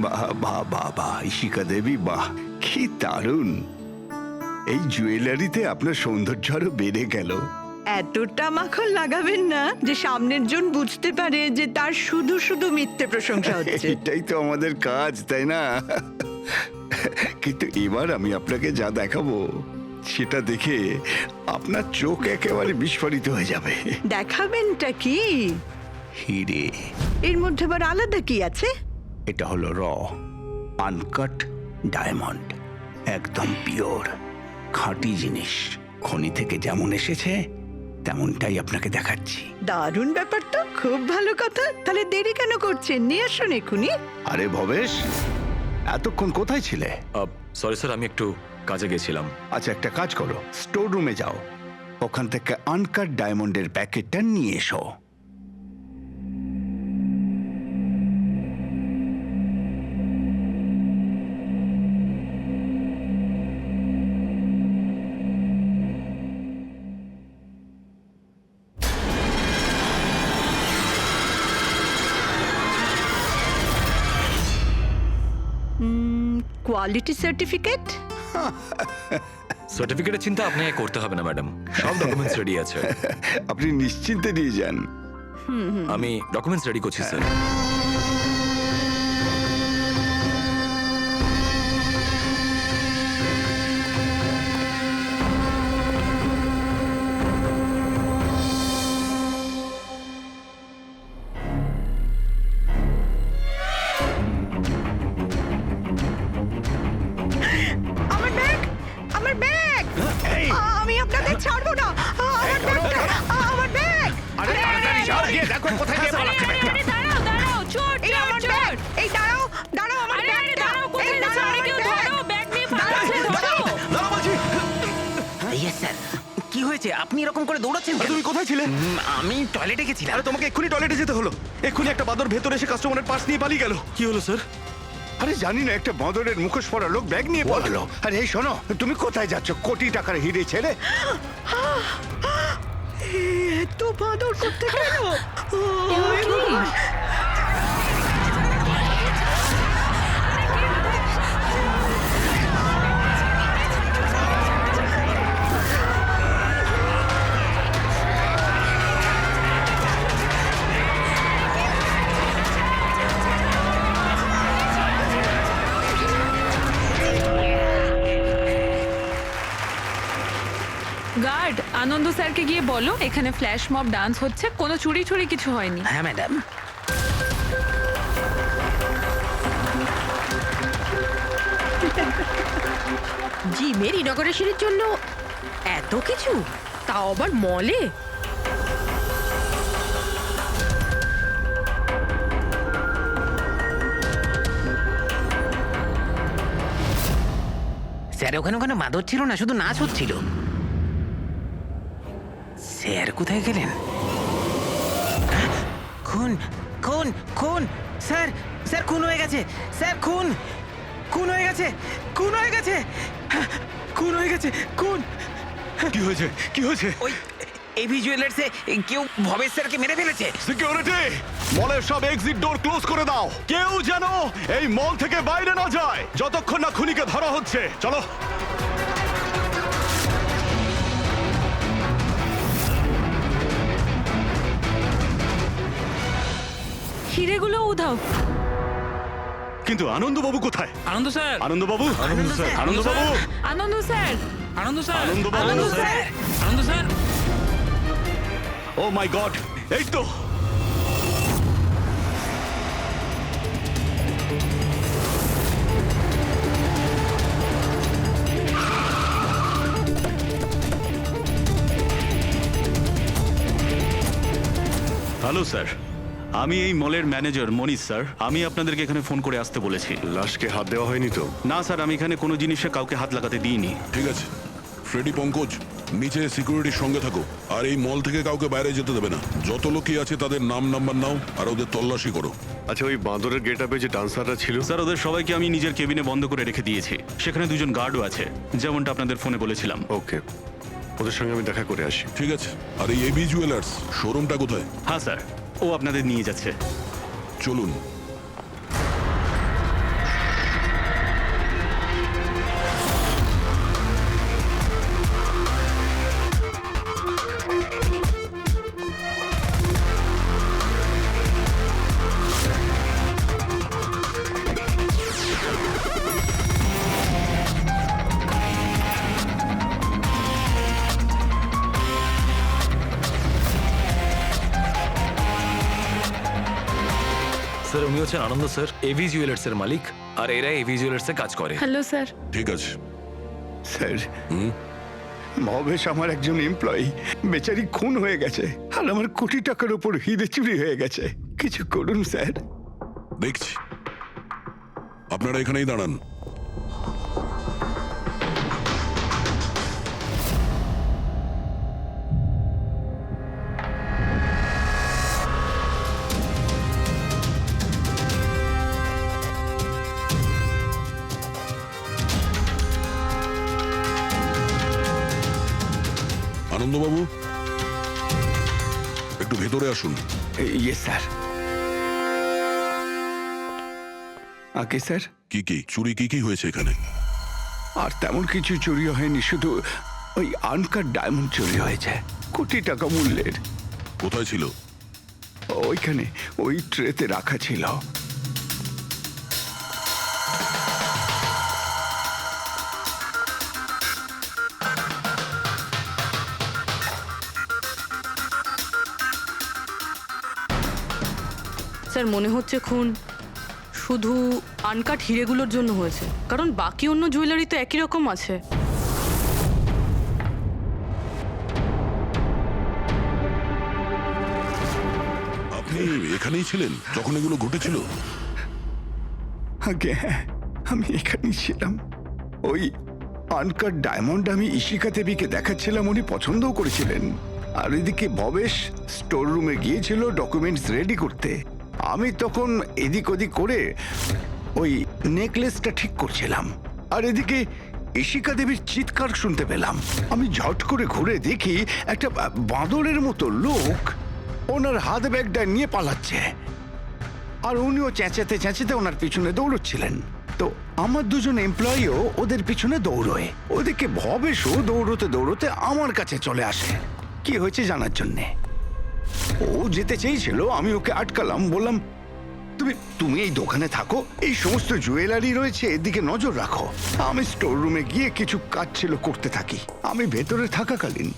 বাহ বাহ বাহ বাহ, ইশিকা দেবী, বাহ কি দারুণ! এই জুয়েলারিতে আপনার সৌন্দর্য আরো বেড়ে গেল। এতটা মাখন লাগাবেন না যে সামনের জন বুঝতে পারে যে তার শুধু শুধু মিথ্যে প্রশংসা হচ্ছে। এটাই তো আমাদের কাজ, তাই না? কিন্তু এবার আমি আপনাকে যা দেখাবো সেটা দেখে আপনার চোখ একেবারে বিস্ফোরিত হয়ে যাবে। দেখাবেনটা কি? হিরে। এর মধ্যে আবার আলাদা কি আছে? এটা হলো আনকাট ডায়মন্ড, একদম পিওর খাঁটি জিনিস। খনি থেকে যেমন এসেছে তেমনটাই আপনাকে দেখাচ্ছি। দারুণ ব্যাপার তো, খুব ভালো কথা। তাহলে দেরি কেন করছেন? নিয়ে আসুন এক্ষুনি। আরে ভবেশ, এতক্ষণ কোথায় ছিলে? সরি স্যার, আমি একটু কাজে গেছিলাম। আচ্ছা, একটা কাজ করো, স্টোর রুমে যাও, ওখান থেকে আনকাট ডায়মন্ডের প্যাকেটটা নিয়ে এসো। Quality certificate? সার্টিফিকেটের চিন্তা আপনাকে করতে হবে না ম্যাডাম, সব ডকুমেন্টস রেডি আছে। আপনি নিশ্চিন্তে নিয়ে যান। আমি ডকুমেন্টস রেডি করছি স্যার। আমার ব্যাগ, আমার ব্যাগ! আমি আপনাদের ছাড়বো না। আমার ব্যাগটা, আমার ব্যাগ! দেখো কোথায় গিয়ে পালাচ্ছে ব্যাগটা। দাঁড়াও দাঁড়াও, চোর এই চোর আমার চোর! ব্যাগ! এই দাঁড়াও, দাঁড়াও আমার আরে আরে ব্যাগটা! দাঁড়াও, কোথায় এই যাচ্ছ? দাঁড়াও আরে আমার কেউ ব্যাগ! ধরো, ব্যাগ নিয়ে পালাচ্ছে, ধরো! Yes sir. কি হয়েছে? আপনি এরকম করে দৌড়াচ্ছেন কেন? তুমি কোথায় ছিলে? আমি টয়লেটে গেছিলাম। আরে তোমাকে এক্ষুনি টয়লেটে যেতে হলো। এক্ষুনি একটা বাদর ভেতরে এসে কাস্টমারের পার্স নিয়ে পালিয়ে গেল। কি হলো স্যার? আরে জানি না, একটা বদরের মুখোশ পরা লোক ব্যাগ নিয়ে পালালো। আরে এই শোনো, তুমি কোথায় যাচ্ছ? কোটি টাকার হিরে ছেড়ে। এত বাদর করতে গেল? গার্ড, আনন্দ স্যারকে গিয়ে বলো এখানে ফ্ল্যাশ মব ডান্স হচ্ছে, কোনো চুরি চুরি কিছু হয়নি। হ্যাঁ ম্যাডাম। জিমের ইনগরেশনের জন্য এত কিছু, তাও আবার মলে? স্যার ওখানে ওখানে মাদর ছিল না, শুধু নাচ হচ্ছিল। স্যার কোথায় গেলেন? খুন খুন খুন! স্যার স্যার খুন হয়ে গেছে! স্যার খুন খুন হয়ে গেছে! খুন হয়ে গেছে! খুন হয়ে গেছে! খুন! কি হয়েছে? কি হয়েছে? ওই এভি জুয়েলার্সে কেউ ভবেশ স্যারকে মেরে ফেলেছে। সিকিউরিটি, মলের সব এক্সিট ডোর ক্লোজ করে দাও। কেউ যেন এই মল থেকে বাইরে না যায় যতক্ষণ না খুনিকে ধরা হচ্ছে। চলো। হিরেগুলো উধাও। কিন্তু আনন্দবাবু কোথায়? আনন্দ স্যার, আনন্দবাবু, স্যার, আনন্দবাবু, আনন্দ স্যার, আনন্দ স্যার, আনন্দবাবু, আনন্দ স্যার! আনন্দ স্যার। ও মাই গড, এই তো। হ্যালো স্যার, আমি এই মলের ম্যানেজার মনীষ স্যার। আমি আপনাদেরকে এখানে ফোন করে আসতে বলেছি। লাশকে হাত দেওয়া হয়নি তো? না স্যার, আমি এখানে কোনো জিনিসে কাউকে হাত লাগাতে দিইনি। ঠিক আছে, ফ্রেডি পঙ্কজ নিচে সিকিউরিটির সঙ্গে থাকো, আর এই মল থেকে কাউকে বাইরে যেতে দেবে না। যত লোকই আছে তাদের নাম নাম্বার নাও আর ওদের তল্লাশি করো। আচ্ছা, ওই বাঁদরের গেট আপে যে ডান্সাররা ছিল, স্যার ওদের সবাইকে আমি নিজের কেবিনে বন্ধ করে রেখে দিয়েছি। সেখানে দুজন গার্ডও আছে, যেমনটা আপনাদের ফোনে বলেছিলাম। ওকে, ওদের সঙ্গে আমি দেখা করে আসি। ঠিক আছে, আর এই এবি জুয়েলার্স শোরুমটা কোথায়? হ্যাঁ স্যার, ও আপনাদের নিয়ে যাচ্ছে। চলুন। উনি হচ্ছেন আনন্দ স্যার, এভি জুয়েলার্স এর মালিক, আর এরা এভি জুয়েলার্স এ কাজ করে। Hello sir. ঠিক আছে। স্যার মহেশ আমার একজন এমপ্লয়ি, বেচারি খুন হয়ে গেছে আর আমার কোটি টাকার উপর হিরে চুরি হয়ে গেছে। কিছু করুন স্যার। দেখছি, আপনারা এখানেই দাঁড়ান। আনন্দবাবু, একটু ভেতরে আসুন। ইয়ে স্যার। আগে স্যার, কি চুরি কি হয়েছে এখানে? আর তেমন কিছু চুরি হয়নি, শুধু ওই আনকাট ডায়মন্ড চুরি হয়েছে, কোটি টাকা মূল্যের। কোথায় ছিল? ওইখানে ওই ট্রেতে রাখা ছিল। স্যার মনে হচ্ছে খুন শুধু আনকাট হিরেগুলোর জন্য হয়েছে, কারণ বাকি অন্য জুয়েলারি তো একই রকম আছে। আপনি এখানেই ছিলেন যখন এগুলো ঘটেছিল? আগে হ্যাঁ, আমি এখানেই ছিলাম। ওই আনকাট ডায়মন্ড আমি ইশিকা দেবীকে দেখাচ্ছিলাম, উনি পছন্দও করেছিলেন। আর এদিকে ভবেশ স্টোর রুমে গিয়েছিল ডকুমেন্টস রেডি করতে। আমি তখন এদিক ওদিক করে ওই নেকলেসটা ঠিক করছিলাম, আর এদিকে ইশিকা দেবীর চিৎকার শুনতে পেলাম। আমি ঝট করে ঘুরে দেখি একটা বাঁদরের মতো লোক ওনার হাত ব্যাগটা নিয়ে পালাচ্ছে, আর উনিও চেঁচাতে চেঁচাতে ওনার পিছনে দৌড়চ্ছিলেন। তো আমার দুজন এমপ্লয়িও ওদের পিছনে দৌড়োয়। ওদিকে ভবেশও দৌড়তে দৌড়তে আমার কাছে চলে আসে কি হয়েছে জানার জন্যে। ও যেতে চেয়েছিল, আমি ওকে আটকালাম, বললাম তুমি এই দোকানে থাকো, এই সমস্ত জুয়েলারি রয়েছে, এদিকে নজর রাখো। আমি স্টোর রুমে গিয়ে কিছু কাজ ছিল করতে থাকি। আমি ভেতরে থাকাকালীন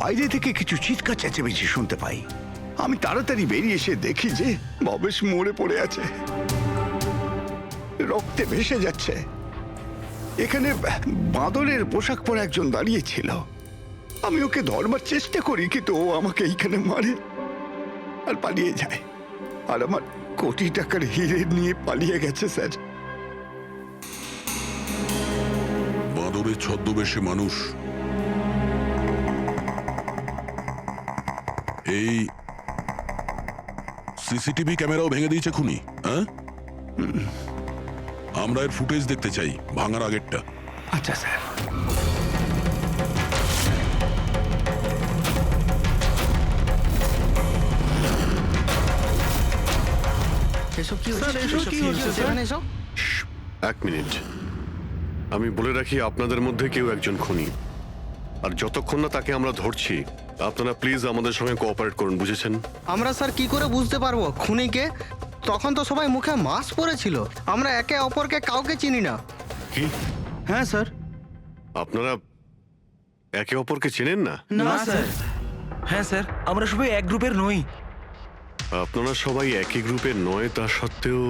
বাইরে থেকে কিছু চিৎকার চেঁচামেচি শুনতে পাই। আমি তাড়াতাড়ি বেরিয়ে এসে দেখি যে ভবেশ মরে পড়ে আছে, রক্তে ভেসে যাচ্ছে। এখানে বাঁদরের পোশাক পরে একজন দাঁড়িয়ে ছিল। আমি ওকে ধরবার চেষ্টা করি, কিন্তু ও আমাকে এইখানে মারে আর পালিয়ে যায়। আর আমার কোটি টাকার হিরে নিয়ে পালিয়ে গেছে স্যার। বাঁদরের ছদ্মবেশে মানুষ। এই সিসিটিভি ক্যামেরাও ভেঙে দিয়েছে খুনি, হ্যাঁ? আমরা এর ফুটেজ দেখতে চাই, ভাঙার আগেরটা। আচ্ছা স্যার। এক মিনিট, আমি বলে রাখি আপনাদের মধ্যে কেউ একজন খুনি, আর যতক্ষণ না তাকে আমরা ধরছি আপনারা প্লিজ আমাদের সঙ্গে কোঅপারেট করুন, বুঝেছেন? আমরা স্যার কি করে বুঝতে পারবো খুনিকে? তখন তো সবাই মুখে মাস্ক পরেছিল, আমরা একে অপরকে কাউকে চিনি না। কি? হ্যাঁ স্যার। আপনারা একে অপরকে চেনেন না? না স্যার। হ্যাঁ স্যার, আমরা সবাই এক গ্রুপের নই। আপনারা সবাই একই গ্রুপের নয়, তা সত্ত্বেও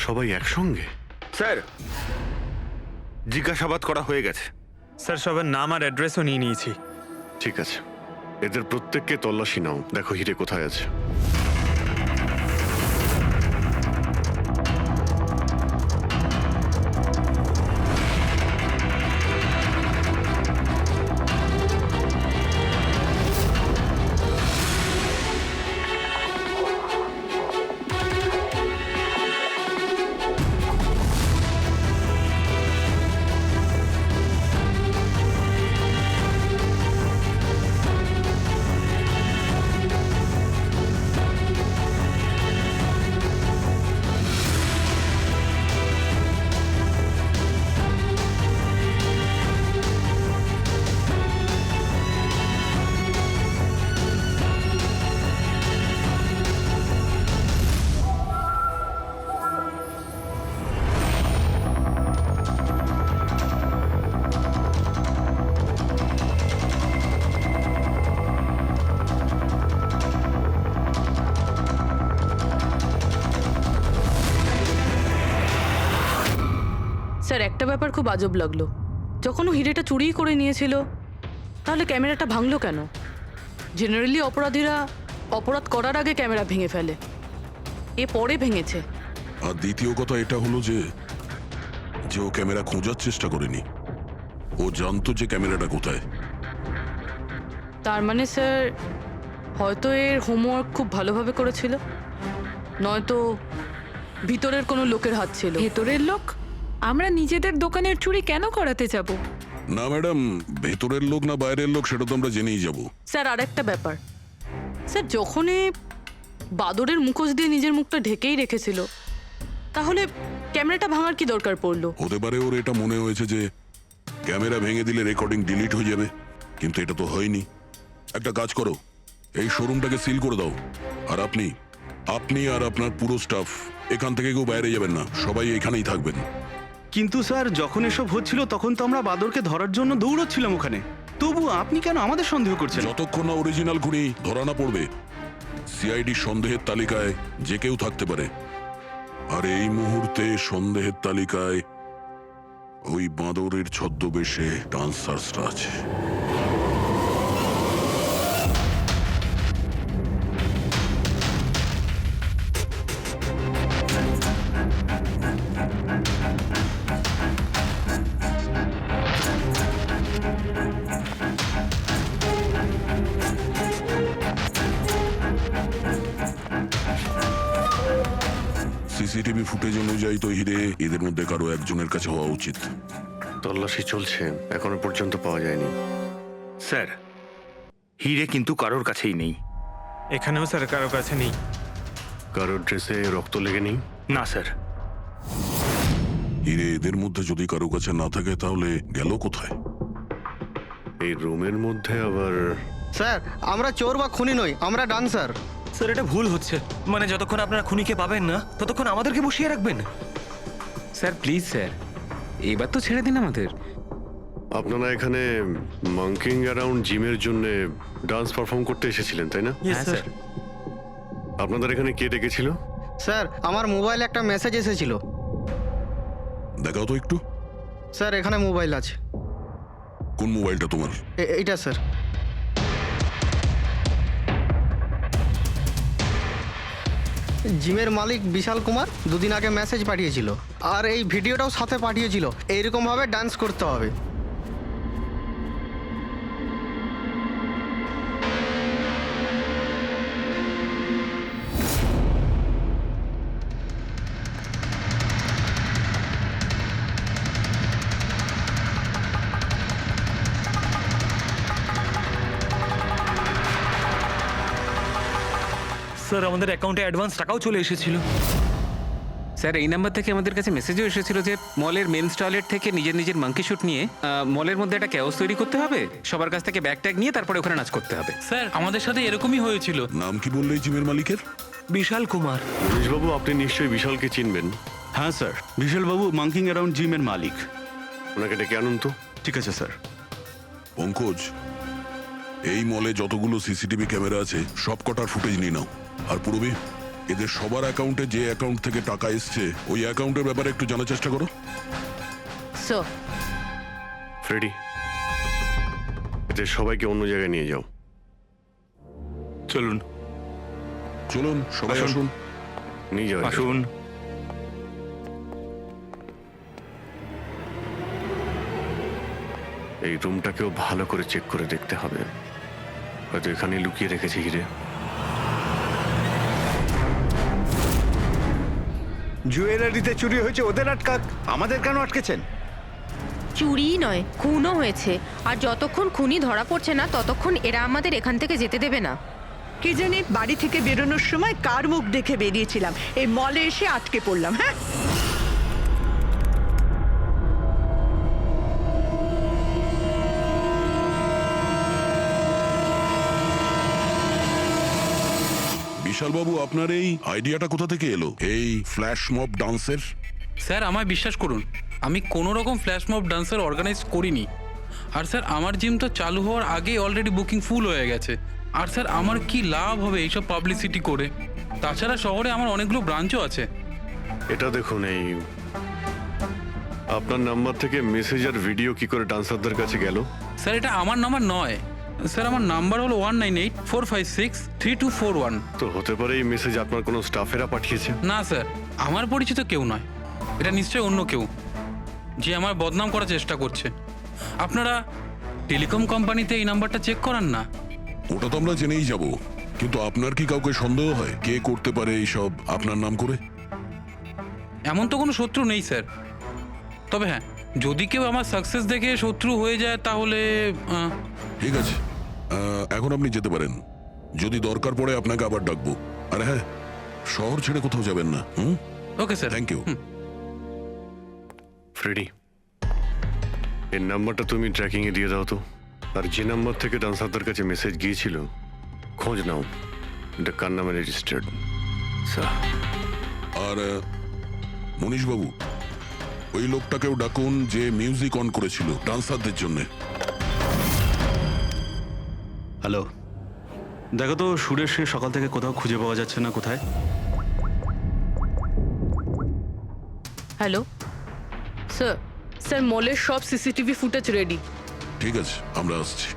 সবাই একসঙ্গে? স্যার, জিজ্ঞাসাবাদ করা হয়ে গেছে। স্যার সবার নাম আর অ্যাড্রেসও নিয়ে নিয়েছি। ঠিক আছে, এদের প্রত্যেককে তল্লাশি নাও, দেখো হিরে কোথায় আছে। একটা ব্যাপার খুব আজব লাগলো, যখন ও হিরেটা চুরিই করে নিয়েছিল তাহলে ক্যামেরাটা ভাঙলো কেন? জেনারেলি অপরাধীরা অপরাধ করার আগে ক্যামেরা ভেঙে ফেলে, এ পরে ভেঙেছে। আর দ্বিতীয় কথা এটা হলো যে ও ক্যামেরা খোঁজার চেষ্টা করেনি, ও জানতো যে ক্যামেরাটা কোথায়। তার মানে স্যার হয়তো এর হোমওয়ার্ক খুব ভালোভাবে করেছিল, নয়তো ভিতরের কোনো লোকের হাত ছিল। ভেতরের লোক? আমরা নিজেদের দোকানের চুরি কেন করাতে যাব? না ম্যাডাম, ভেতরের লোক না বাইরের লোক সেটা তো আমরা জেনেই যাব। স্যার আর একটা ব্যাপার, স্যার যখন এ বাদরের মুখোশ দিয়ে নিজের মুখটা ঢেকেই রেখেছিল, তাহলে ক্যামেরাটা ভাঙার কি দরকার পড়লো? হতে পারে ওর এটা মনে হয়েছে যে ক্যামেরা ভেঙে দিলে রেকর্ডিং ডিলিট হয়ে যাবে, কিন্তু এটা তো হয়নি। একটা কাজ করো, এই শোরুমটাকে সিল করে দাও, আর আপনি আর আপনার পুরো স্টাফ এখান থেকে কেউ বাইরে যাবেন না, সবাই এখানেই থাকবেন। কিন্তু স্যার যখন এসব হচ্ছিল তখন তো আমরা বাদরকে ধরার জন্য দৌড়চ্ছিলাম ওখানে, তবু আপনি কেন আমাদের সন্দেহ করছেন? যতক্ষণ না অরিজিনাল খুনি ধরা না পড়বে, সিআইডি সন্দেহের তালিকায় যে কেউ থাকতে পারে। আর এই মুহূর্তে সন্দেহের তালিকায় ওই বাঁদরের ছদ্মবেশে ডান্সার্সরা আছে। সিসিটিভি ফুটেজ অনুযায়ী তো হিরে এদের মধ্যে কারো একজনের কাছে হওয়া উচিত। তল্লাশি চলছে, এখনো পর্যন্ত পাওয়া যায়নি। স্যার হিরে কিন্তু কারোর কাছেই নেই। এখানেও স্যার কারো কাছে নেই। কারোর ড্রেসে রক্ত লেগে নেই? না স্যার। হিরে এদের মধ্যে যদি কারো কাছে না থাকে তাহলে গেল কোথায়? এই রুমের মধ্যে আবার? স্যার আমরা চোর বা খুনি নই, আমরা ডান্সার। স্যার এটা ভুল হচ্ছে, মানে যতক্ষণ আপনারা খুনিকে পাবেন না ততক্ষণ আমাদেরকে বসিয়ে রাখবেন। স্যার প্লিজ স্যার, এবার তো ছেড়ে দিন আমাদের। আপনারা এখানে মাঙ্কিং অ্যারাউন্ড জিমের জন্য ডান্স পারফর্ম করতে এসেছিলেন, তাই না? হ্যাঁ স্যার। আপনাদের এখানে কে ডেকেছিল? স্যার আমার মোবাইলে একটা মেসেজ এসেছিল। দেখাও তো একটু। স্যার এখানে মোবাইল আছে। কোন মোবাইলটা তোমার? এইটা স্যার। জিমের মালিক বিশাল কুমার দুদিন আগে মেসেজ পাঠিয়েছিল, আর এই ভিডিওটাও সাথে পাঠিয়েছিল। এইরকমভাবে ডান্স করতে হবে। স্যার আমাদের অ্যাকাউন্টে অ্যাডভান্স টাকাও চলে এসেছিল। স্যার এই নাম্বার থেকে আমাদের কাছে মেসেজও এসেছিল যে মলের মেন্স টয়লেট থেকে নিজের মাঙ্কি শুট নিয়ে মলের মধ্যে একটা ক্যাওস তৈরি করতে হবে, সবার কাছ থেকে ব্যাগ ট্যাগ নিয়ে তারপরে ওখানে নাচ করতে হবে। স্যার আমাদের সাথে এরকমই হয়েছিল। নাম কি বললে এই জিমের মালিকের? বিশাল কুমার। পুলিশবাবু আপনি নিশ্চয়ই বিশালকে চিনবেন। হ্যাঁ স্যার, বিশালবাবু মাঙ্কিং অ্যারাউন্ড জিমের মালিক। ওনাকে ডেকে আনুন তো। ঠিক আছে স্যার। পঙ্কজ, এই মলে যতগুলো সিসিটিভি ক্যামেরা আছে সব কটার ফুটেজ নিয়ে নাও। আর পূরবী, এদের সবার অ্যাকাউন্টে যে অ্যাকাউন্ট থেকে টাকা এসছে ওই অ্যাকাউন্টের ব্যাপারে একটু জানার চেষ্টা করো। স্যার ফ্রেডি, এদের সবাইকে অন্য জায়গায় নিয়ে যাও। চলুন চলুন সবাই আসুন। নিয়ে যাও। আসুন। এই রুমটাকেও ভালো করে চেক করে দেখতে হবে, হয়তো এখানে লুকিয়ে রেখেছে হিরে। জুয়েলারিতে চুরি হয়েছে, ওদের আটকাক, আমাদের কেন আটকেছেন? চুরি নয়, খুনও হয়েছে। আর যতক্ষণ খুনি ধরা পড়ছে না ততক্ষণ এরা আমাদের এখান থেকে যেতে দেবে না। কি জানি বাড়ি থেকে বেরোনোর সময় কার মুখ দেখে বেরিয়েছিলাম, এই মলে এসে আটকে পড়লাম। হ্যাঁ বিশালবাবু, আপনার এই আইডিয়াটা কোথা থেকে এলো, এই ফ্ল্যাশ মব ডান্সের? স্যার আমায় বিশ্বাস করুন, আমি কোনো রকম ফ্ল্যাশ মব ডান্সার অর্গানাইজ করিনি। আর স্যার আমার জিম তো চালু হওয়ার আগে অলরেডি বুকিং ফুল হয়ে গেছে। আর স্যার আমার কি লাভ হবে এইসব পাবলিসিটি করে? তাছাড়া শহরে আমার অনেকগুলো ব্রাঞ্চও আছে। এটা দেখুন, এই আপনার নাম্বার থেকে মেসেজ আর ভিডিও কি করে ডান্সারদের কাছে গেল? স্যার এটা আমার নাম্বার নয়, স্যার আমার নাম্বার হলো 1984563241। তো হতে পারে এই মেসেজ আপনার কোনো স্টাফেরা পাঠিয়েছে। না স্যার, আমার পরিচিত কেউ নয়, এটা নিশ্চয়ই অন্য কেউ যে আমার বদনাম করার চেষ্টা করছে। আপনারা টেলিকম কোম্পানিতে এই নাম্বারটা চেক করান না। ওটা তো আমরা জেনেই যাব, কিন্তু আপনার কি কাউকে সন্দেহ হয় কে করতে পারে এইসব আপনার নাম করে? এমন তো কোনো শত্রু নেই স্যার, তবে হ্যাঁ যদি কেউ আমার সাকসেস দেখে শত্রু হয়ে যায় তাহলে ঠিক আছে, এখন আপনি যেতে পারেন। যদি দরকার পড়ে আপনাকে আবার ডাকবো। আর হ্যাঁ, শহর ছেড়ে কোথাও যাবেন না। Okay sir. Thank you. Freddie, এর নাম্বারটা তুমি ট্র্যাকিং এ দিয়ে দাও তো। আর যে নাম্বার থেকে ডান্সারদের কাছে মেসেজ গিয়েছিল খোঁজ নাও, এটা কার নামে রেজিস্টার্ড। আর মনীশবাবু, ওই লোকটাকেও ডাকুন যে মিউজিক অন করেছিল ডান্সারদের জন্য। হ্যালো, দেখো তো সুরেশকে সকাল থেকে কোথাও খুঁজে পাওয়া যাচ্ছে না। কোথায়? হ্যালো স্যার, স্যার মলের সব সিসিটিভি ফুটেজ রেডি। ঠিক আছে, আমরা আসছি।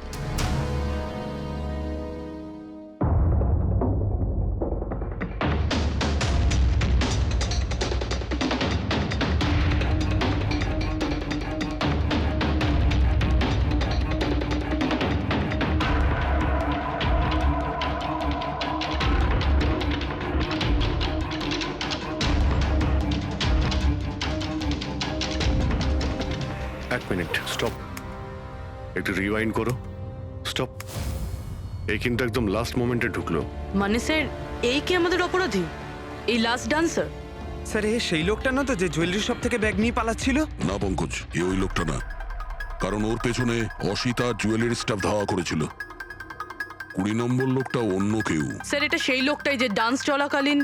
এক মিনিট, স্টপ, একটু রিওয়াইন্ড করো। স্টপ। এই কিন্তু একদম লাস্ট মোমেন্টে ঢুকলো। মানে স্যার এই কি আমাদের অপরাধী, এই লাস্ট ডান্সার? স্যার এ সেই লোকটা না তো যে জুয়েলারি শপ থেকে ব্যাগ নিয়ে পালাচ্ছিল? না পঙ্কজ, এ ওই লোকটা না, কারণ ওর পেছনে অসিতা জুয়েলারি স্টাফ ধাওয়া করেছিল। 20 নম্বর লোকটা অন্য কেউ। স্যার এটা সেই লোকটাই যে ডান্স চলাকালীন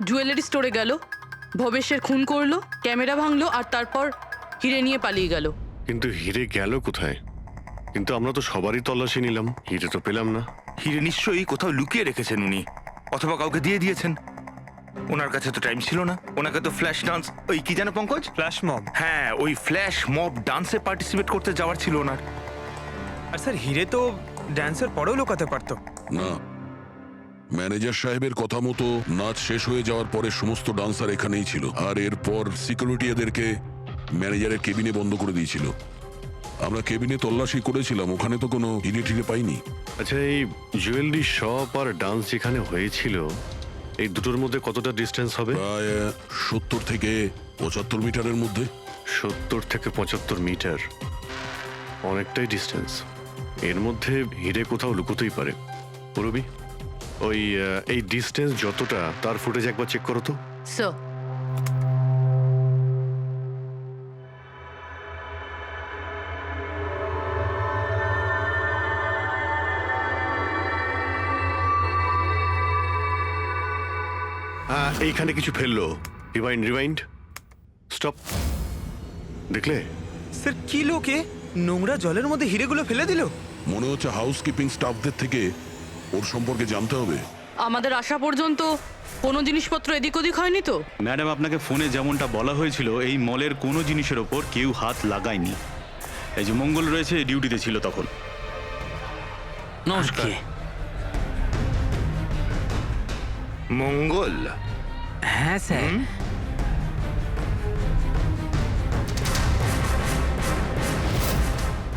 জুয়েলারি স্টোরে গেল, ভবেশের খুন করলো, ক্যামেরা ভাঙলো আর তারপর হিরে নিয়ে পালিয়ে গেল। কিন্তু হিরে গেল কোথায়? কিন্তু আমরা তো সবারই তল্লাশি নিলাম, হিরে তো পেলাম না। হিরে নিশ্চয়ই কোথাও লুকিয়ে রেখেছেন উনি, অথবা কাউকে দিয়ে দিয়েছেন। ওনার কাছে তো টাইম ছিল না, ওনাকে তো ফ্ল্যাশ ডান্স, ওই কি জানো পঙ্কজ, ফ্ল্যাশ মব। হ্যাঁ ওই ফ্ল্যাশ মব ডান্সে পার্টিসিপেট করতে যাওয়ার ছিল ওনার। আর স্যার হিরে তো ড্যান্সের পরেও লুকাতে পারতো। না, ম্যানেজার সাহেবের কথা মতো নাচ শেষ হয়ে যাওয়ার পরে সমস্ত ডান্সার এখানেই ছিল, আর এরপর সিকিউরিটি এদেরকে ম্যানেজারের কেবিনে বন্ধ করে দিয়েছিল। আমরা কেবিনে তল্লাশি করেছিলাম, ওখানে তো কোনো হিরে টিরে পাইনি। আচ্ছা, এই জুয়েলারি শপ আর ডান্স যেখানে হয়েছিল এই দুটোর মধ্যে কতটা ডিস্টেন্স হবে? প্রায় 70 থেকে 75 মিটারের মধ্যে। 70 থেকে 75 মিটার, অনেকটাই ডিস্টেন্স। এর মধ্যে হিরে কোথাও লুকোতেই পারে। রবি, ওই এই ডিস্টেন্স যতটা তার ফুটেজ একবার চেক করো তো। স্যার এইখানে কিছু ফেললো। Rewind, rewind, stop. দেখলে? স্যার কি লোকে নোংরা জলের মধ্যে হিরেগুলো ফেলে দিল? মনে হচ্ছে হাউসকিপিং স্টাফদের থেকে ওর সম্পর্কে জানতে হবে। আমাদের আসা পর্যন্ত কোনো জিনিসপত্র এদিক ওদিক হয়নি তো? ম্যাডাম, আপনাকে ফোনে যেমনটা বলা হয়েছিল এই মলের কোনো জিনিসের ওপর কেউ হাত লাগায়নি। এই যে মঙ্গল রয়েছে, ডিউটিতে ছিল তখন। নমস্কার। মঙ্গল? হ্যাঁ স্যার।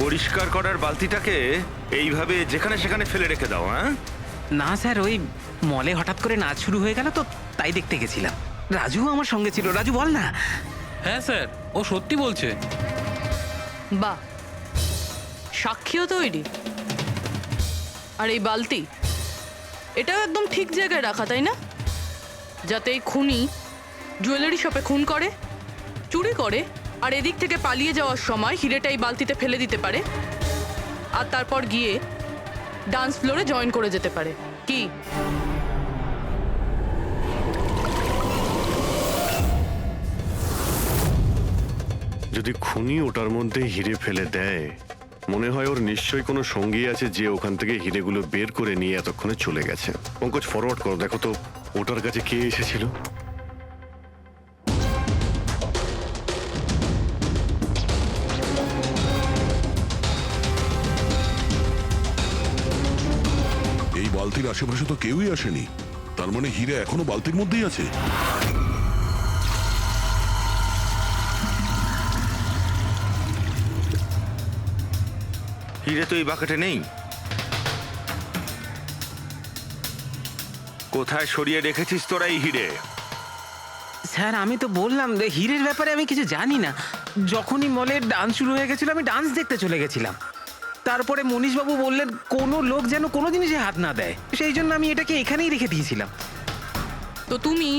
পরিষ্কার করার বালতিটাকে এইভাবে যেখানে সেখানে ফেলে রেখে দাও। হ্যাঁ না স্যার, ওই মলে হঠাৎ করে নাচ শুরু হয়ে গেল তো তাই দেখতে গেছিলাম। রাজু আমার সঙ্গে ছিল। রাজু বল না। হ্যাঁ স্যার, ও সত্যি বলছে। বাহ, সাক্ষীও তৈরি। আর এই বালতি, এটাও একদম ঠিক জায়গায় রাখা, তাই না? যাতে এই খুনি জুয়েলারি শপে খুন করে, চুরি করে, আর এদিক থেকে পালিয়ে যাওয়ার সময় হিরেটা এই বালতিতে ফেলে দিতে পারে, আর তারপর গিয়ে ডান্স ফ্লোরে জয়েন করে যেতে পারে। কি যদি খুনি ওটার মধ্যে হিরে ফেলে দেয়, মনে হয় ওর নিশ্চয়ই কোনো সঙ্গী আছে যে ওখান থেকে হিরেগুলো বের করে নিয়ে এতক্ষণে চলে গেছে। পঙ্কজ, ফরওয়ার্ড করো, দেখো তো ওটার কাছে কে এসেছিল। বালতির আশেপাশে তো কেউই আসেনি, তার মানে হীরে এখনো বালতির মধ্যেই আছে। হিরে তো এই বাকেটে নেই। কোথায় সরিয়ে রেখেছিস তোরা এই হিরে? স্যার আমি তো বললাম যে হীরের ব্যাপারে আমি কিছু জানি না। যখনই মলের ডান্স শুরু হয়ে গেছিল আমি ডান্স দেখতে চলে গেছিলাম। তারপরে মনীশবাবু বললেন কোনো লোক যেন কোনো জিনিসে হাত না দেয়, সেই জন্য আমি এটাকে এখানেই রেখে দিয়েছিলাম। তো তুমি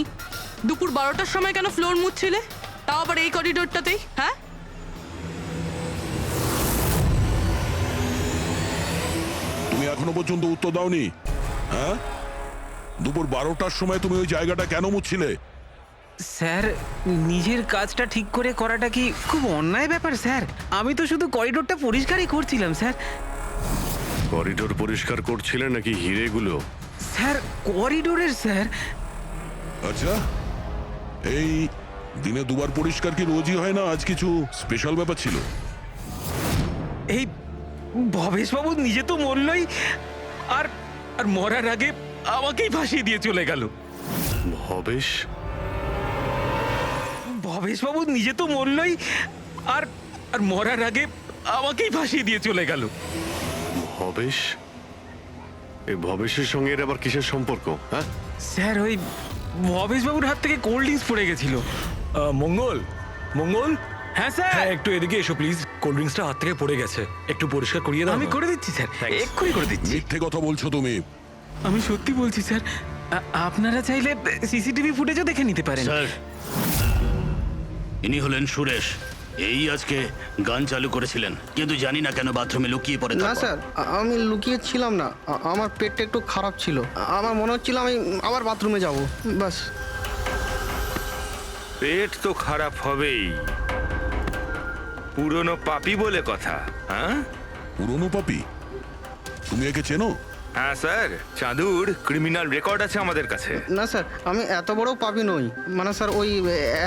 দুপুর 12টার সময় কেন ফ্লোর মুছছিলে, তাও আবার এই করিডোরটাতেই? হ্যাঁ, তুমি এখনো পর্যন্ত উত্তর দাওনি। হ্যাঁ, দুপুর 12টার সময় তুমি ওই জায়গাটা কেন মুছছিলে? স্যার নিজের কাজটা ঠিক করে করাটা কি খুব অন্যায় ব্যাপার স্যার? আমি তো শুধু করিডোরটা পরিষ্কারই করছিলাম স্যার। করিডোর পরিষ্কার করছিলেন নাকি হিরেগুলো? স্যার করিডোরের স্যার। আচ্ছা, এই দিনে দুবার পরিষ্কার কি রোজই হয় না? আজ কিছু স্পেশাল ব্যাপার ছিল? এই ভবেশবাবু নিজে তো মরলই, আর আর মরার আগে আমাকেই ফাঁসিয়ে দিয়ে চলে গেল। ভবেশ? ভবেশবাবু নিজে তো মরলই, আর আর মরার আগে আমাকেই ফাঁসিয়ে দিয়ে চলে গেল। ভবেশ? এই ভবেশের সঙ্গে এর আবার কিসের সম্পর্ক? হ্যাঁ স্যার ওই ভবেশবাবুর হাত থেকে কোল্ড ড্রিঙ্কস পড়ে গেছিল। মঙ্গল, মঙ্গল, হ্যাঁ স্যার। হ্যাঁ একটু এদিকে এসো প্লিজ। কোল্ড ড্রিঙ্কসটা হাত থেকে পড়ে গেছে, একটু পরিষ্কার করিয়ে দাও। আমি করে দিচ্ছি স্যার, এক্ষুনি করে দিচ্ছি। মিথ্যে কথা বলছো তুমি। আমি সত্যি বলছি স্যার, আপনারা চাইলে সিসিটিভি ফুটেজও দেখে নিতে পারেন। স্যার, ইনি হলেন সুরেশ। এই আজকে গান চালু করেছিলেন, কিন্তু জানি না কেন বাথরুমে লুকিয়ে পড়ে। না স্যার, আমি লুকিয়ে ছিলাম না, আমার পেটটা একটু খারাপ ছিল, আমার মনে হচ্ছিল আমি আবার বাথরুমে যাব, বাস। পেট তো খারাপ হবেই, পুরনো পাপি বলে কথা। হ্যাঁ, পুরনো পাপি? তুমি একে চেনো? হ্যাঁ স্যার, চাঁদুর ক্রিমিনাল রেকর্ড আছে আমাদের কাছে। না স্যার, আমি এত বড় পাপি নই, মানে স্যার ওই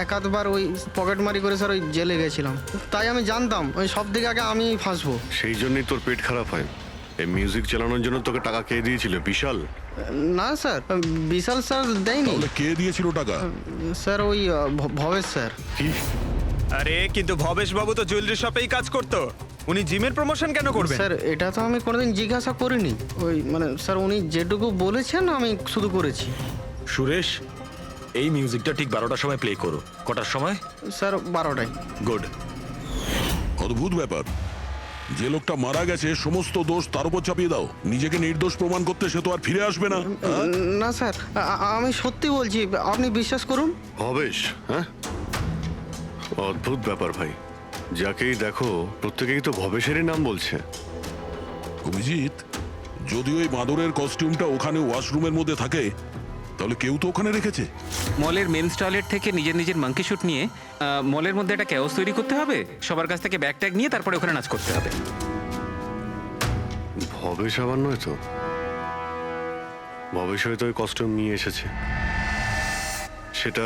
এক আধবার ওই পকেটমারি করে স্যার ওই জেলে গেছিলাম, তাই আমি জানতাম ওই সব দিকে আগে আমি ফাঁসবো। সেই জন্যই তোর পেট খারাপ হয়। এই মিউজিক চালানোর জন্য তোকে টাকা কে দিয়েছিল? বিশাল? না স্যার, বিশাল স্যার দেয়নি। তাহলে কে দিয়েছিল টাকা? স্যার ওই ভবেশ স্যার। কি? আরে কিন্তু ভবেশ বাবু তো জুয়েলারি শপেই কাজ করতো, উনি জিমের প্রমোশন কেন করবেন? স্যার এটা তো আমি কোনোদিন জিজ্ঞাসা করিনি, ওই মানে স্যার উনি যেটুকু বলেছেন আমি শুধু করেছি। সুরেশ, এই মিউজিকটা ঠিক 12টার সময় প্লে করো। কটার সময়? স্যার 12টায়। গুড। অদ্ভুত ব্যাপার, যে লোকটা মারা গেছে সমস্ত দোষ তার উপর চাপিয়ে দাও। নিজেকে নির্দোষ প্রমাণ করতে সে তো আর ফিরে আসবে না। না স্যার, আমি সত্যি বলছি, আপনি বিশ্বাস করুন। ভবেশ? হ্যাঁ, অদ্ভুত ব্যাপার ভাই। যাকেই দেখো প্রত্যেকেই তো ভবেশেরই নাম বলছে। অভিজিৎ, যদি ওই বাঁদরের কস্টিউমটা ওখানে ওয়াশরুমের মধ্যে থাকে, তাহলে কেউ তো ওখানে রেখেছে। মলের মেন্স টয়লেট থেকে নিজের নিজের মাঙ্কি শুট নিয়ে মলের মধ্যে একটা ক্যাওস তৈরি করতে হবে, সবার কাছ থেকে ব্যাগ ট্যাগ নিয়ে তারপরে ওখানে নাচ করতে হবে। ভবেশ আবার নয় তো? ভবেশ হয়তো ওই কস্টিউম নিয়ে এসেছে, সেটা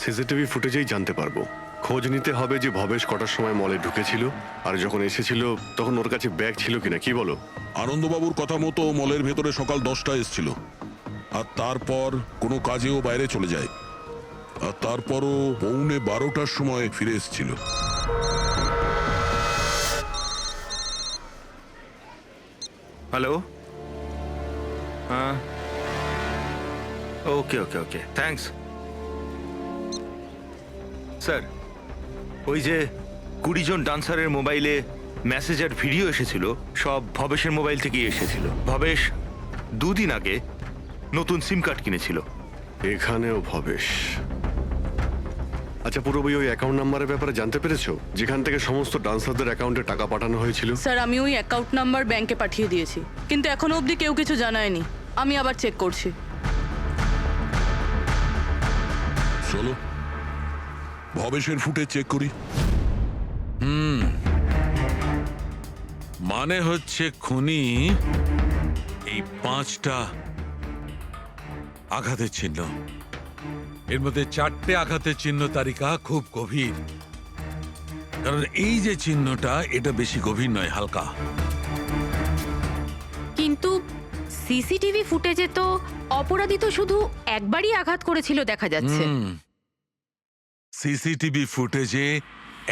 সিসিটিভি ফুটেজেই জানতে পারবো। খোঁজ নিতে হবে যে ভবেশ কটার সময় মলে ঢুকেছিল, আর যখন এসেছিল তখন ওর কাছে ব্যাগ ছিল কিনা। কি বলো? আনন্দবাবুর কথা মতো মলের ভেতরে সকাল 10টায় এসেছিল, আর তারপর কোনো কাজেও বাইরে চলে যায়, আর তারপরও পৌনে 12টার সময় ফিরে এসেছিল। হ্যালো, হ্যাঁ, ওকে ওকে ওকে, থ্যাঙ্কস স্যার। ওই যে 20 জন ডান্সারের মোবাইলে মেসেজ আর ভিডিও এসেছিল, সব ভবেশের মোবাইল থেকেই এসেছিল। ভবেশ 2 দিন আগে নতুন সিম কার্ড কিনেছিল। এখানেও ভবেশ? আচ্ছা পুরোপুরি ওই অ্যাকাউন্ট নাম্বারের ব্যাপারে জানতে পেরেছো, যেখান থেকে সমস্ত ডান্সারদের অ্যাকাউন্টে টাকা পাঠানো হয়েছিল? স্যার আমি ওই অ্যাকাউন্ট নাম্বার ব্যাংকে পাঠিয়ে দিয়েছি, কিন্তু এখনো অবধি কেউ কিছু জানায়নি। আমি আবার চেক করছি। চলো ভবেশের ফুটেজ চেক করি। মানে হচ্ছে খুনি এই 5টা আঘাতের চিহ্ন, এর মধ্যে 4টে আঘাতের চিহ্ন তালিকা খুব গভীর, কারণ এই যে চিহ্নটা এটা বেশি গভীর নয়, হালকা। কিন্তু সিসিটিভি ফুটেজে তো অপরাধী তো শুধু একবারই আঘাত করেছিল দেখা যাচ্ছে। সিসিটিভি ফুটেজে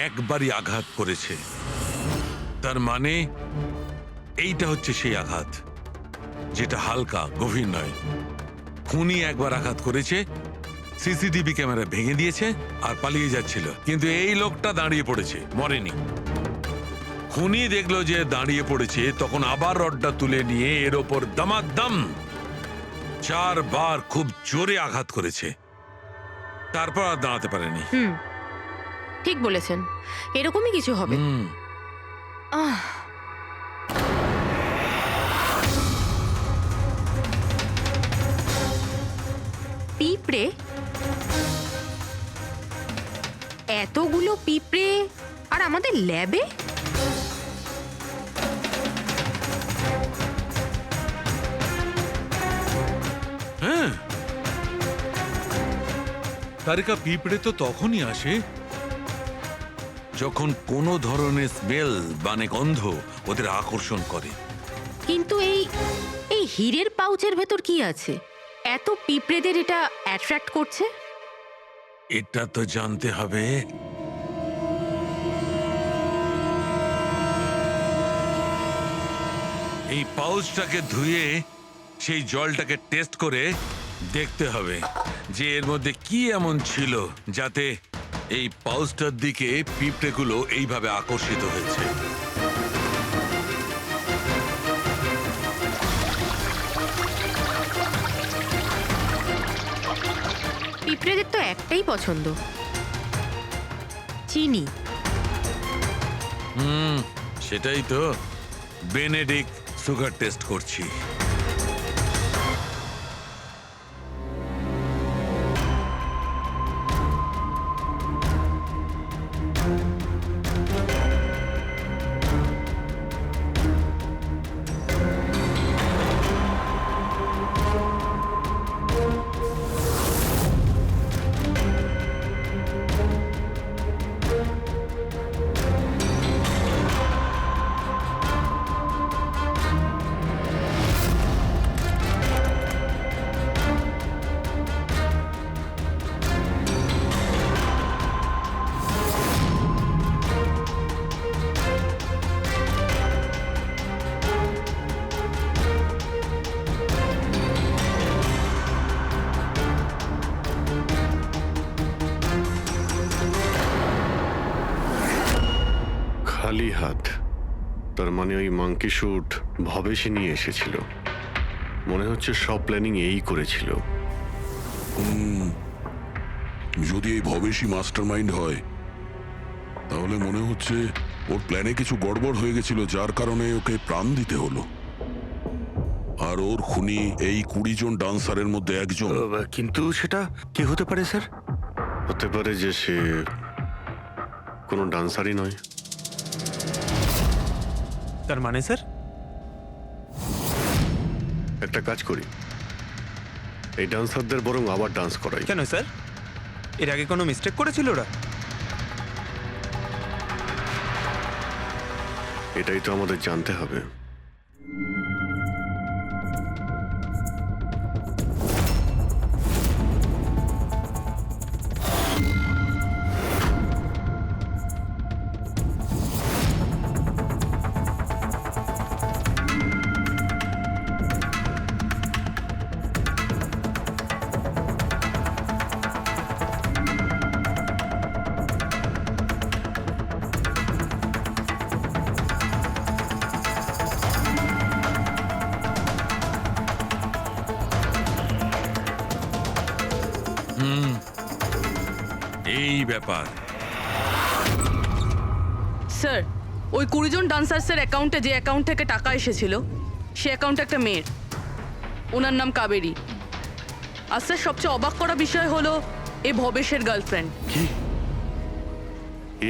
একবারই আঘাত করেছে, তার মানে এইটা হচ্ছে সেই আঘাত যেটা হালকা, গভীর নয়। খুনি একবার আঘাত করেছে, সিসিটিভি ক্যামেরা ভেঙে দিয়েছে আর পালিয়ে যাচ্ছিল, কিন্তু এই লোকটা দাঁড়িয়ে পড়েছে, মরেনি। খুনি দেখলো যে দাঁড়িয়ে পড়েছে, তখন আবার রডটা তুলে নিয়ে এর ওপর দামাদাম 4 বার খুব জোরে আঘাত করেছে, তারপর আর দাঁড়াতে পারেনি। ঠিক বলেছেন, এরকমই কিছু হবে। পিঁপড়ে, এতগুলো পিঁপড়ে আর আমাদের ল্যাবে? হ্যাঁ, তারিকা, পিঁপড়ে তো তখনই আসে যখন কোনো ধরনের স্মেল মানে গন্ধ ওদের আকর্ষণ করে। কিন্তু এই হীরের পাউচের ভেতর কি আছে এত পিঁপড়েদের এটা অ্যাট্রাক্ট করছে? এটা তো জানতে হবে। এই পাউচটাকে ধুয়ে সেই জলটাকে টেস্ট করে দেখতে হবে যে এর মধ্যে কি এমন ছিল যাতে এই পাউচটার দিকে পিঁপড়েগুলো এইভাবে আকর্ষিত হয়েছে। পিঁপড়েদের তো একটাই পছন্দ, চিনি। সেটাই তো, বেনেডিক্ট সুগার টেস্ট করছি। খালি হাত, তার মানে ওই মাঙ্কি শুট ভবেশই নিয়ে এসেছিল। মনে হচ্ছে সব প্ল্যানিং এই করেছিল। যদি এই ভবেশই মাস্টার মাইন্ড হয়, তাহলে মনে হচ্ছে ওর প্ল্যানে কিছু গড়বড় হয়ে গেছিল, যার কারণে ওকে প্রাণ দিতে হলো। আর ওর খুনি এই 20 জন ডান্সারের মধ্যে একজন। কিন্তু সেটা কে হতে পারে স্যার? হতে পারে যে সে কোনো ডান্সারই নয়। তার মানে স্যার, একটা কাজ করি, এই ডান্সারদের বরং আবার ডান্স করাই। কেন স্যার, এর আগে কোনো মিস্টেক করেছিল ওরা? এটাই তো আমাদের জানতে হবে। এই ব্যাপার স্যার, ওই 20 জন ডান্সার্সের অ্যাকাউন্টে যে অ্যাকাউন্ট থেকে টাকা এসেছিল, সে অ্যাকাউন্টে একটা মেয়ের, ওনার নাম কাবেরী। আর স্যার, সবচেয়ে অবাক করা বিষয় হলো এ ভবেশের গার্লফ্রেন্ড। কি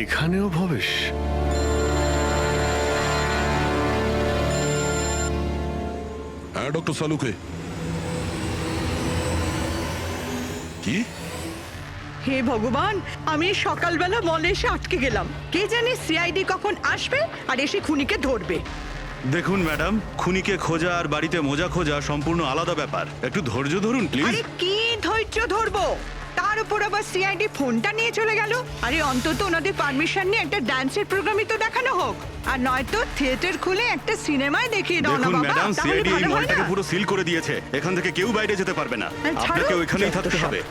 এখানেও ভবেশ? হ্যাঁ ডক্টর সালুকে। কি? হে ভগবান, আমি সকালবেলা মলে এসে আটকে গেলাম। কে জানে সিআইডি কখন আসবে আর এসে খুনিকে ধরবে। দেখুন ম্যাডাম, খুনিকে খোঁজা আর বাড়িতে মোজা খোঁজা সম্পূর্ণ আলাদা ব্যাপার। একটু ধৈর্য ধরুন প্লিজ। আরে কি ধৈর্য ধরবো, তার উপর আবার সিআইডি ফোনটা নিয়ে চলে গেল। আরে অন্তত ওনাদের পারমিশন নিয়ে একটা ডান্সের প্রোগ্রামই তো দেখানো হোক, আর নয়তো থিয়েটার খুলে একটা সিনেমায় দেখিয়ে দাও না দেখুন বাবা, ম্যাডাম, তাহলে সিআইডি এই ভালো হয় মলটাকে না? পুরো সিল করে দিয়েছে। এখান থেকে কেউ বাইরে যেতে পারবে না। ছাড়ো, আপনাকে ওইখানেই থাকতে যত সব। হবে।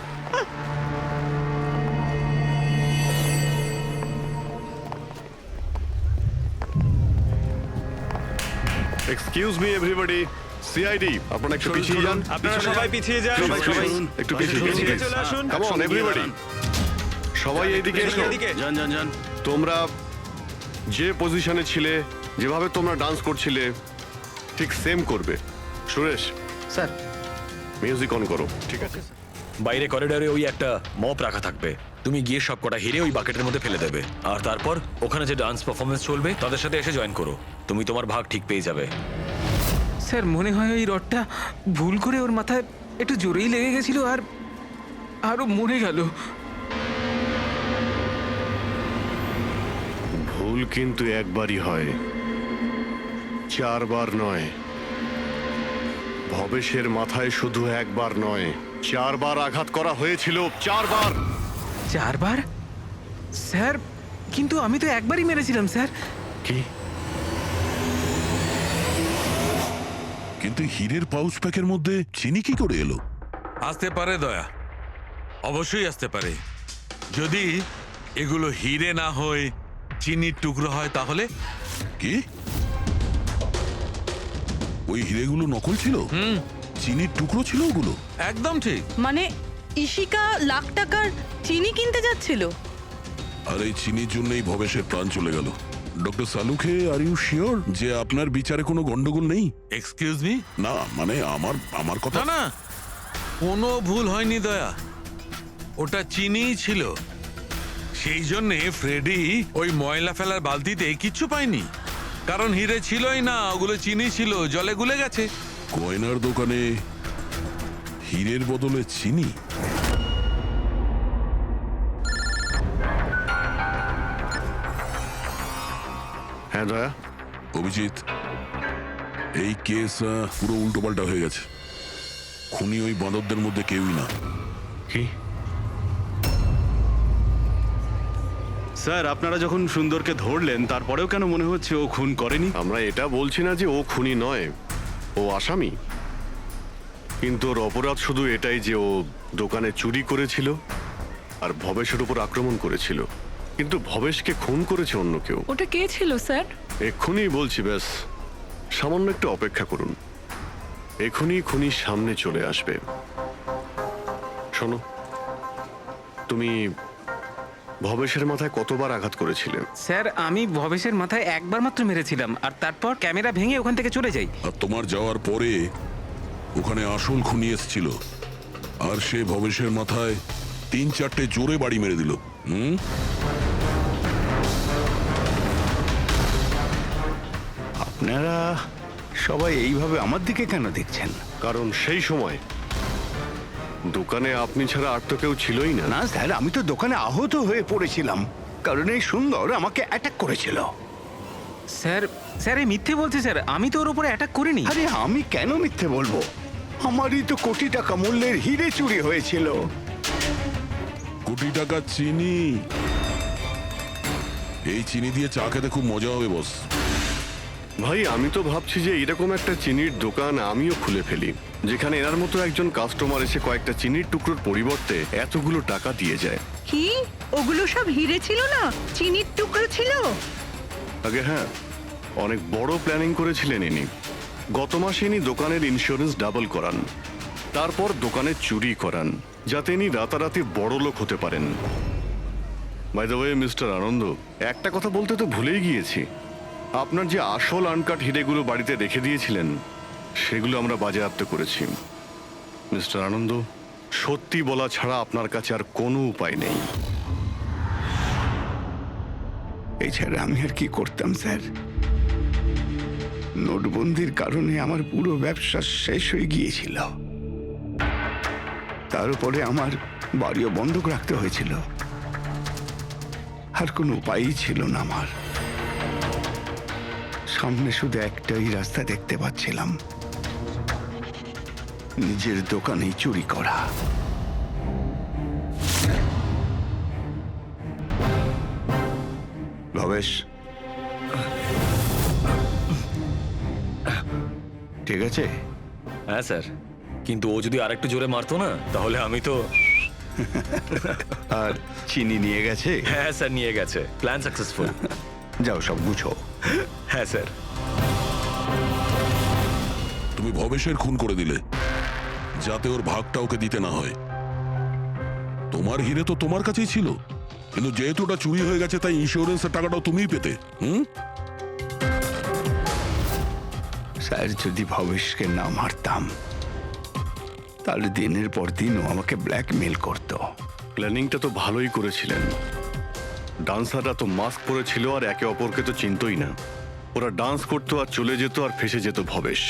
এক্সকিউজ মি এভরিবডি, সিআইডি আপনারা একটু পিছিয়ে যান। আপনারা সবাই পিছিয়ে যান। সবাই একটু পিছিয়ে চলে আসুন। কাম অন এভরিবডি, সবাই এইদিকে এসো। যান যান যান। তোমরা যে পজিশনে ছিলে, যেভাবে তোমরা ডান্স করছিলে ঠিক সেম করবে। সুরেশ স্যার মিউজিক অন করো। ঠিক আছে। বাইরে করিডোরে ওই একটা মপ রাখা থাকবে, তুমি গিয়ে সব কটা হিরে ওই বাকেটের মধ্যে ফেলে দেবে, আর তারপর ওখানে যে ডান্স পারফরমেন্স চলবে তাদের সাথে এসে জয়েন করো। তুমি তোমার ভাগ ঠিক পেয়ে যাবে। স্যার মনে হয় ওই রডটা ভুল করে ওর মাথায় একটু জোরেই লেগে গেছিল আর আরও মরে গেল। ভুল কিন্তু একবারই হয়, 4 বার নয়। ভবেশের মাথায় শুধু একবার নয়, 4 বার আঘাত করা হয়েছিল। 4 বার। 4 বার? স্যার কিন্তু আমি তো একবারই মেরেছিলাম স্যার। কি? কিন্তু হীরের পাউচ প্যাকের মধ্যে চিনি কি করে এলো? আসতে পারে দয়া, অবশ্যই আসতে পারে। যদি এগুলো হিরে না হয় চিনির টুকরো হয় তাহলে? কি? ওই হিরেগুলো নকল ছিল? চিনির টুকরো ছিল ওগুলো? একদম ঠিক। মানে ইশিকা লাখ টাকার চিনি কিনতে যাচ্ছিল? আর এই চিনির জন্যই ভবেশের প্রাণ চলে গেল। Doctor Salunkhe, are you sure যে আপনার বিচারে কোনো গন্ডগোল নেই? Excuse me? না মানে আমার কথা না না, কোনো ভুল হয়নি দয়া, ওটা চিনিই ছিল। সেই জন্যে ফ্রেডি ওই ময়লা ফেলার বালতিতে কিচ্ছু পায়নি, কারণ হিরে ছিলই না, ওগুলো চিনি ছিল, জলে গুলে গেছে। গয়নার দোকানে হীরের বদলে চিনি? হ্যাঁ দয়া। অভিজিৎ, এই কেস পুরো উল্টোপাল্টা হয়ে গেছে। খুনি ওই বাঁদরদের মধ্যে কেউই না। কি? স্যার, আপনারা যখন সুন্দরকে ধরলেন তারপরেও কেন মনে হচ্ছে ও খুন করেনি? আমরা এটা বলছি না যে ও খুনি নয়, ও আসামি। কিন্তু ওর অপরাধ শুধু এটাই যে ও দোকানে চুরি করেছিল আর ভবেশের উপর আক্রমণ করেছিল। কিন্তু ভবেশকে খুন করেছে অন্য কেউ। ওটা কে ছিল স্যার? এক্ষুনি বলছি, ব্যাস সামান্য একটু অপেক্ষা করুন, এক্ষুনি খুনি সামনে চলে আসবে। শোনো, তুমি ভবেশের মাথায় কতবার আঘাত করেছিলে? স্যার আমি ভবেশের মাথায় একবার মাত্র মেরেছিলাম, আর তারপর ক্যামেরা ভেঙে ওখান থেকে চলে যাই। আর তোমার যাওয়ার পরে ওখানে আসল খুনি এসেছিল, আর সে ভবেশের মাথায় 3-4টে জোরে বাড়ি মেরে দিল। আপনারা সবাই এইভাবে আমার দিকে কেন দেখছেন? কারণ সেই সময় দোকানে আপনি ছাড়া আর তো কেউ ছিলই না। না স্যার, আমি তো দোকানে আহত হয়ে পড়েছিলাম, কারণ এই সুন্দর আমাকে অ্যাটাক করেছিল। স্যার স্যার এই মিথ্যে বলছে স্যার, আমি তো ওর উপরে অ্যাটাক করিনি। আরে আমি কেন মিথ্যে বলবো? আমারই তো কোটি টাকা মূল্যের হিরে চুরি হয়েছিল। কোটি টাকা চিনি? এই চিনি দিয়ে চা খেতে খুব মজা হবে বস। ভাই আমি তো ভাবছি যে এরকম একটা চিনির দোকান আমিও খুলে ফেলি, যেখানে এনার মতো একজন কাস্টমার এসে কয়েকটা চিনির টুকরোর পরিবর্তে এতগুলো টাকা দিয়ে যায়। কি ওগুলো সব হিরে ছিল না, চিনির টুকরো ছিল? আগে হ্যাঁ, অনেক বড় প্ল্যানিং করেছিলেন ইনি। গত মাসে ইনি দোকানের ইন্স্যুরেন্স ডাবল করান, তারপর দোকানে চুরি করান, যাতে ইনি রাতারাতি বড় লোক হতে পারেন। বাই দ্য ওয়ে মিস্টার আনন্দ, একটা কথা বলতে তো ভুলেই গিয়েছি, আপনার যে আসল আনকাট হিরেগুলো বাড়িতে রেখে দিয়েছিলেন সেগুলো আমরা বাজেয়াপ্ত করেছি। মিস্টার আনন্দ, সত্যি বলা ছাড়া আপনার কাছে আর কোনো উপায় নেই। এছাড়া আমি আর কি করতাম স্যার? নোটবন্দির কারণে আমার পুরো ব্যবসা শেষ হয়ে গিয়েছিল, তার উপরে আমার বাড়িও বন্ধক রাখতে হয়েছিল, আর কোনো উপায়ই ছিল না আমার। সামনে শুধু একটাই রাস্তা দেখতে পাচ্ছিলাম, নিজের দোকানেই চুরি করা। ভবেশ, ঠিক আছে? হ্যাঁ স্যার, কিন্তু ও যদি আরেকটু জোরে মারতো না তাহলে আমি তো। আর চিনি নিয়ে গেছে? হ্যাঁ স্যার, নিয়ে গেছে। Plan successful. যাও সব গুছো। হ্যাঁ স্যার। তুমি ভবেশের খুন করে দিলে যাতে ওর ভাগটা ওকে দিতে না হয়। তোমার হিরে তো তোমার কাছেই ছিল, কিন্তু যেহেতু ওটা চুরি হয়ে গেছে তাই ইন্স্যুরেন্সের টাকাটাও তুমিই পেতে। স্যার, যদি ভবেশকে না মারতাম তাহলে দিনের পর দিন ও আমাকে ব্ল্যাকমেল করতো। প্ল্যানিংটা তো ভালোই করেছিলেন। ডান্সাররা তো মাস্ক পরেছিল আর একে অপরকে তো চিনতই না। ওরা ডান্স করতো আর চলে যেত আর ফেসে যেত ভবেশ।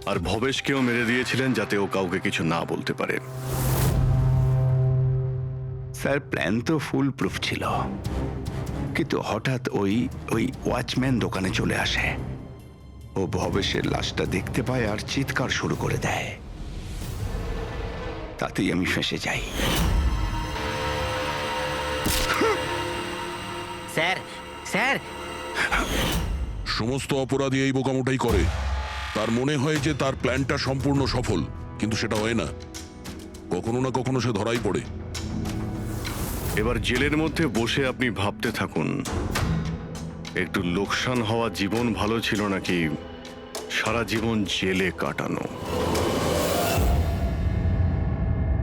আর ভবেশকেও মেরে দিয়েছিলেন যাতে ও কাউকে কিছু না বলতে পারে। স্যার, প্ল্যান তো ফুল প্রুফ ছিল, কিন্তু হঠাৎ ওই ওয়াচম্যান দোকানে চলে আসে। ও ভবেশের লাশটা দেখতে পায় আর চিৎকার শুরু করে দেয়। তাতেই আমি ফেঁসে যাই। স্যার, স্যার, সমস্ত অপরাধী এই বোকামোটাই করে। তার মনে হয় যে তার প্ল্যানটা সম্পূর্ণ সফল, কিন্তু সেটা হয় না। কখনো না কখনো সে ধরাই পড়ে। এবার জেলের মধ্যে বসে আপনি ভাবতে থাকুন, একটু লোকসান হওয়া জীবন ভালো ছিল নাকি সারা জীবন জেলে কাটানো।